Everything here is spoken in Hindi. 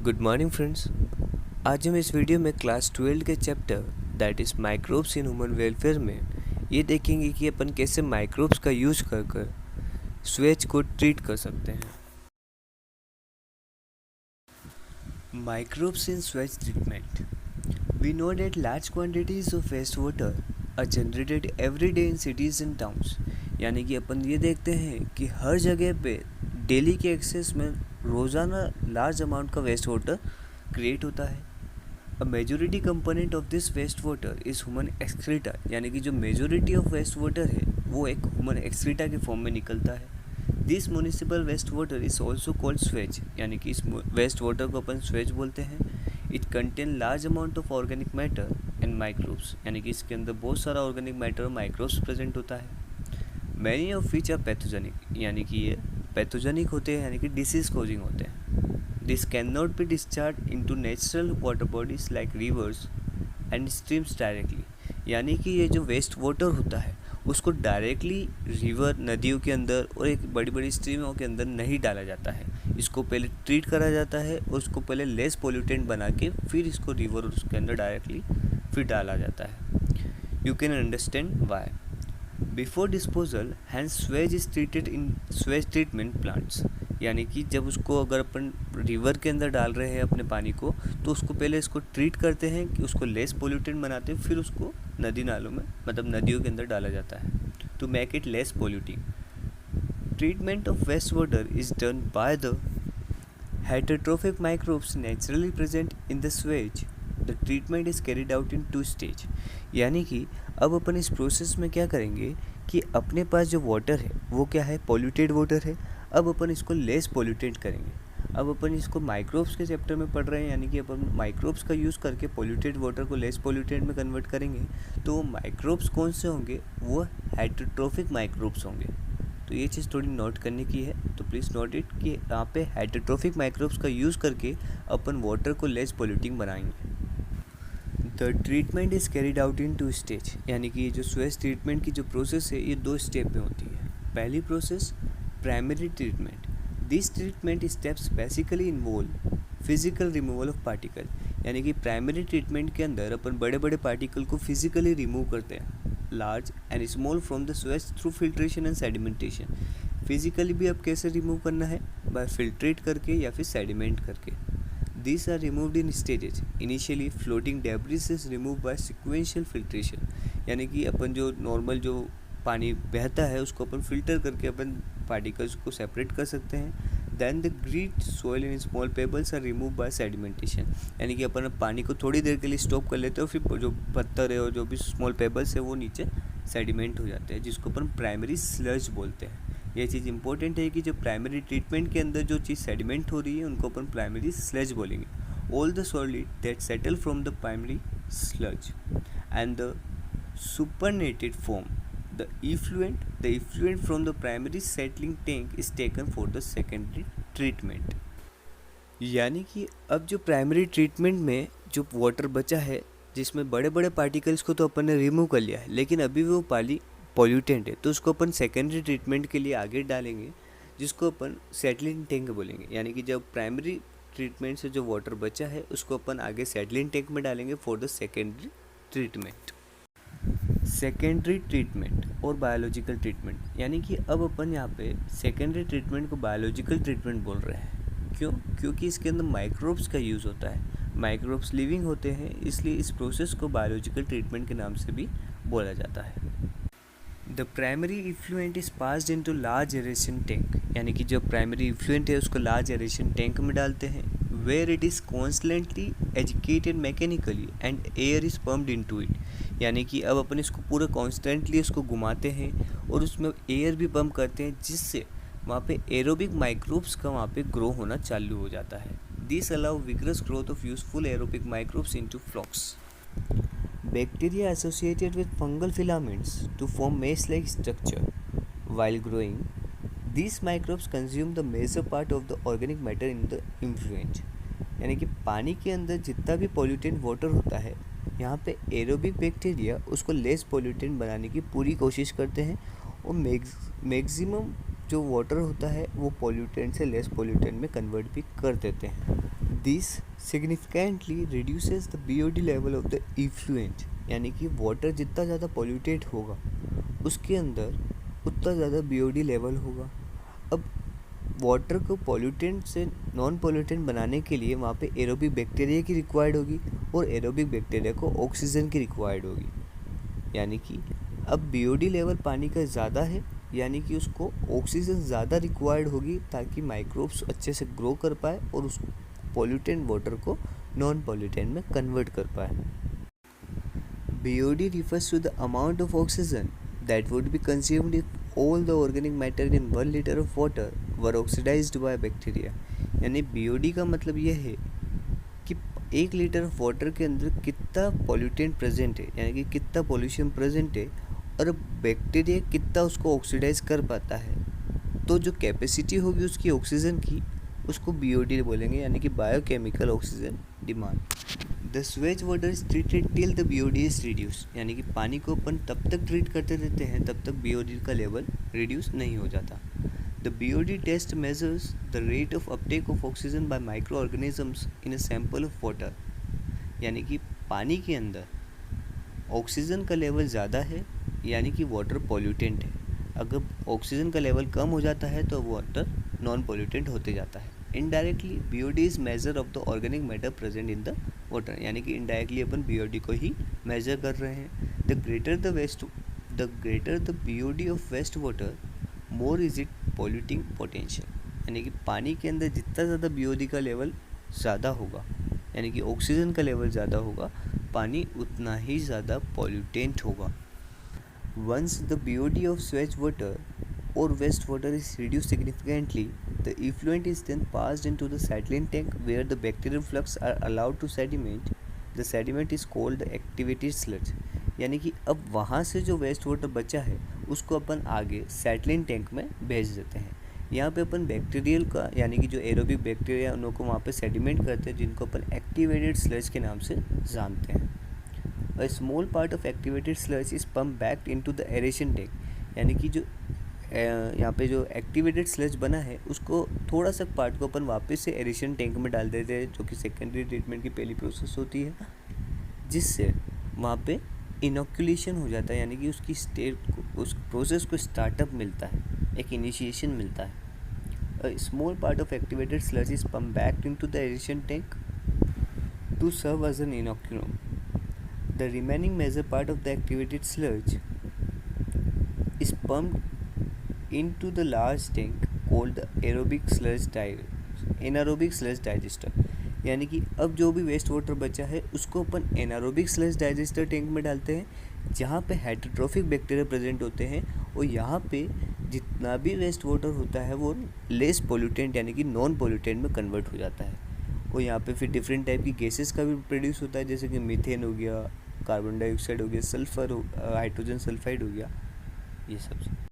Good morning friends. आज हम इस वीडियो में क्लास 12 के chapter that is microbes in human welfare में ये देखेंगे कि अपन कैसे माइक्रोब्स का यूज कर स्वेज को ट्रीट कर सकते हैं। Microbes in sewage treatment. We know that large quantities of waste water are generated every day in cities and towns. यानी कि अपन ये देखते हैं कि हर जगह पे डेली के एक्सेस में रोज़ाना लार्ज अमाउंट का वेस्ट वाटर क्रिएट होता है। A majority component of this waste water is human excreta, यानी कि जो मेजोरिटी ऑफ वेस्ट वाटर है वो एक ह्यूमन एक्सक्रीटा के फॉर्म में निकलता है। This municipal waste water is also called sewage, यानी कि इस वेस्ट वाटर को अपन स्वेज बोलते हैं। It contain large amount of organic matter and microbes, यानी कि इसके अंदर बहुत सारा ऑर्गेनिक मैटर और माइक्रोब्स प्रेजेंट होता है। Many of which are pathogenic, यानी कि ये पैथोजेनिक होते हैं, यानी कि डिसीज कॉजिंग होते हैं। This cannot be discharged into natural water bodies like rivers and streams directly, यानी कि ये जो वेस्ट वाटर होता है उसको डायरेक्टली रिवर, नदियों के अंदर और एक बड़ी बड़ी स्ट्रीमों के अंदर नहीं डाला जाता है। इसको पहले ट्रीट करा जाता है और उसको पहले लेस पोल्यूटेंट बना के फिर इसको रिवर और उसके अंदर डायरेक्टली फिर डाला जाता है। You can understand why. Before disposal hence sewage is treated in sewage treatment plants, यानी कि जब उसको अगर अपन रिवर के अंदर डाल रहे हैं अपने पानी को तो उसको पहले इसको ट्रीट करते हैं कि उसको लेस पोल्यूटेंट बनाते हैं, फिर उसको नदी नालों में मतलब नदियों के अंदर डाला जाता है to make it less polluting. Treatment of waste water is done by the heterotrophic microbes naturally present in the sewage. The treatment is carried out in 2 stage, यानी कि अब अपन इस प्रोसेस में क्या करेंगे कि अपने पास जो वाटर है वो क्या है, पॉल्यूटेड वाटर है। अब अपन इसको लेस पोल्यूटेड करेंगे। अब अपन इसको माइक्रोब्स के चैप्टर में पढ़ रहे हैं, यानी कि अपन माइक्रोब्स का यूज़ करके पॉल्यूटेड वाटर को लेस पोल्यूटेड में कन्वर्ट करेंगे। तो वो माइक्रोब्स कौन से होंगे, वो हेटेरोट्रोफिक माइक्रोब्स होंगे। तो ये चीज़ थोड़ी नोट करने की है, तो प्लीज़ नोट इट कि यहाँ पे हेटेरोट्रोफिक माइक्रोब्स का यूज़ करके अपन वाटर को लेस पोल्यूटिंग बनाएंगे। The treatment is carried out in 2 stage, यानी कि ये जो स्वेज ट्रीटमेंट की जो प्रोसेस है ये 2 स्टेप में होती है। पहली process primary treatment. This treatment steps basically involve physical removal of particle, यानी कि प्राइमरी ट्रीटमेंट के अंदर अपन बड़े बड़े पार्टिकल को फिजिकली रिमूव करते हैं, large and small from the Suez through filtration and sedimentation. Physically भी अब कैसे रिमूव करना है, बाय फिल्ट्रेट करके या फिर सेडिमेंट करके। These are removed in stages. Initially, floating debris is removed by sequential filtration, यानी कि अपन जो नॉर्मल जो पानी बहता है उसको अपन फिल्टर करके अपन पार्टिकल्स को सेपरेट कर सकते हैं। Then the grit, soil and small pebbles are removed by sedimentation, यानी कि अपन पानी को थोड़ी देर के लिए स्टॉप कर लेते हैं और फिर जो पत्थर है और जो भी स्मॉल पेबल्स है वो नीचे सेडिमेंट हो जाते हैं, जिसको अपन प्राइमरी स्लज बोलते हैं। ये चीज़ इंपॉर्टेंट है कि जो प्राइमरी ट्रीटमेंट के अंदर जो चीज़ सेडिमेंट हो रही है उनको अपन प्राइमरी स्लज बोलेंगे। All the solid that settle from the primary sludge and the supernatant form the effluent from the primary settling tank is taken for the secondary treatment. यानी कि अब जो प्राइमरी ट्रीटमेंट में जो वाटर बचा है जिसमें बड़े बड़े पार्टिकल्स को तो अपन ने रिमूव कर लिया है, लेकिन अभी वो पानी पॉल्यूटेंट है, तो उसको अपन सेकेंडरी ट्रीटमेंट के लिए आगे डालेंगे, जिसको अपन सेटलिंग टैंक बोलेंगे। यानी कि जब प्राइमरी ट्रीटमेंट से जो वाटर बचा है उसको अपन आगे सेटलिंग टैंक में डालेंगे for the secondary treatment. Secondary treatment और बायोलॉजिकल ट्रीटमेंट, यानी कि अब अपन यहाँ पे सेकेंडरी ट्रीटमेंट को बायोलॉजिकल ट्रीटमेंट बोल रहे हैं। क्यों? क्योंकि इसके अंदर माइक्रोब्स का यूज़ होता है, माइक्रोब्स लिविंग होते हैं, इसलिए इस प्रोसेस को बायोलॉजिकल ट्रीटमेंट के नाम से भी बोला जाता है। The primary effluent is passed into large aeration tank, यानी कि जो प्राइमरी इफ्लुएंट है उसको लार्ज एरेशन टैंक में डालते हैं, where it is constantly educated mechanically and air is pumped into it, यानी कि अब अपन इसको पूरा कॉन्स्टेंटली इसको घुमाते हैं और उसमें एयर भी पम्प करते हैं, जिससे वहाँ पे एरोबिक माइक्रोब्स का वहाँ पे ग्रो होना चालू हो जाता है। This allow vigorous growth of useful aerobic microbes into flocs. Bacteria associated with fungal filaments to form mesh-like structure. While growing, these microbes consume the major part of the organic matter in the effluent. यानी कि पानी के अंदर जितना भी पॉल्यूटेंट वाटर होता है, यहाँ पे एरोबिक बैक्टीरिया उसको लेस पॉल्यूटेंट बनाने की पूरी कोशिश करते हैं और मैक्सिमम जो वाटर होता है वो पॉल्यूटेंट से लेस पॉल्यूटेंट में कन्वर्ट भी कर देते हैं। This significantly reduces the BOD level of the effluent, यानी कि वाटर जितना ज़्यादा पॉल्यूटेड होगा उसके अंदर उतना ज़्यादा BOD लेवल होगा। अब वाटर को पॉल्यूटेंट से नॉन पॉल्यूटेंट बनाने के लिए वहाँ पे एरोबिक बैक्टीरिया की रिक्वायर्ड होगी और एरोबिक बैक्टीरिया को ऑक्सीजन की रिक्वायर्ड होगी, यानी कि अब BOD लेवल पानी का ज़्यादा है, यानी कि उसको ऑक्सीजन ज़्यादा रिक्वायर्ड होगी ताकि माइक्रोब्स अच्छे से ग्रो कर पाए और उस पॉल्यूटेंट वाटर को नॉन पॉल्यूटेंट में कन्वर्ट कर पाए। BOD refers to the amount of oxygen that would be consumed if all the organic matter in 1 liter of water were oxidized by bacteria। यानी BOD का मतलब यह है कि 1 लीटर वाटर के अंदर कितना पॉल्यूटेंट प्रेजेंट है, यानी कि कितना पॉल्यूशन प्रेजेंट है और बैक्टीरिया कितना उसको ऑक्सीडाइज कर पाता है। तो जो कैपेसिटी होगी उसकी ऑक्सीजन की, उसको BOD बोलेंगे, यानी कि biochemical oxygen demand. The Suez water is treated till the BOD is reduce, यानी कि पानी को अपन तब तक ट्रीट करते रहते हैं तब तक BOD का लेवल रिड्यूस नहीं हो जाता। The BOD test measures the rate of uptake of oxygen by microorganisms in a sample of water, यानी कि पानी के अंदर ऑक्सीजन का लेवल ज़्यादा है, यानी कि वाटर पॉल्यूटेंट है। अगर ऑक्सीजन का लेवल कम हो जाता है तो वाटर नॉन पॉल्यूटेंट होते जाता है। Indirectly BOD is measure of the organic matter present in the water, यानी कि इनडायरेक्टली अपन BOD को ही मेजर कर रहे हैं। The greater the BOD of waste water more is it polluting potential, यानी कि पानी के अंदर जितना ज़्यादा BOD का लेवल ज़्यादा होगा, यानी कि ऑक्सीजन का लेवल ज़्यादा होगा, पानी उतना ही ज़्यादा पॉल्यूटेंट होगा। Once the BOD of sewage water or wastewater is reduced significantly, the effluent is then passed into the settling tank where the bacterial flux are allowed to sediment. The sediment is called the activated sludge, यानी कि अब वहाँ से जो वेस्ट वाटर बचा है उसको अपन आगे सेटलिंग टैंक में भेज देते हैं। यहाँ पे अपन बैक्टीरियल का, यानी कि जो एरोबिक बैक्टीरिया उनको वहाँ पे सेडिमेंट करते हैं, जिनको अपन एक्टिवेटेड स्लज के नाम से जानते हैं। A small part of activated sludge is pumped back into the aeration tank, यानी कि जो यहाँ पे जो एक्टिवेटेड स्लज बना है उसको थोड़ा सा पार्ट को अपन वापस से एरेशन टैंक में डाल देते हैं, जो कि सेकेंडरी ट्रीटमेंट की पहली प्रोसेस होती है, जिससे वहाँ पे इनोकुलेशन हो जाता है, यानी कि उसकी स्टेट को, उस प्रोसेस को स्टार्टअप मिलता है, एक इनिशिएशन मिलता है। A small part of activated sludge is pumped back into the aeration tank to serve as an inoculum. The remaining major part of the activated sludge is pumped into the large tank called the anaerobic sludge digester, यानी कि अब जो भी वेस्ट वाटर बचा है उसको अपन एनारोबिक स्लज डाइजेस्टर टैंक में डालते हैं, जहाँ पे हेटेरोट्रोफिक बैक्टीरिया प्रेजेंट होते हैं, और यहाँ पे जितना भी वेस्ट वाटर होता है वो लेस पोल्यूटेंट, यानी कि नॉन पोल्यूटेंट में कन्वर्ट हो जाता है। और यहाँ पे फिर डिफरेंट टाइप की गैसेस का भी प्रोड्यूस होता है, जैसे कि मीथेन हो गया, कार्बन डाइऑक्साइड हो गया, सल्फर हो, हाइड्रोजन सल्फाइड हो गया, ये सब।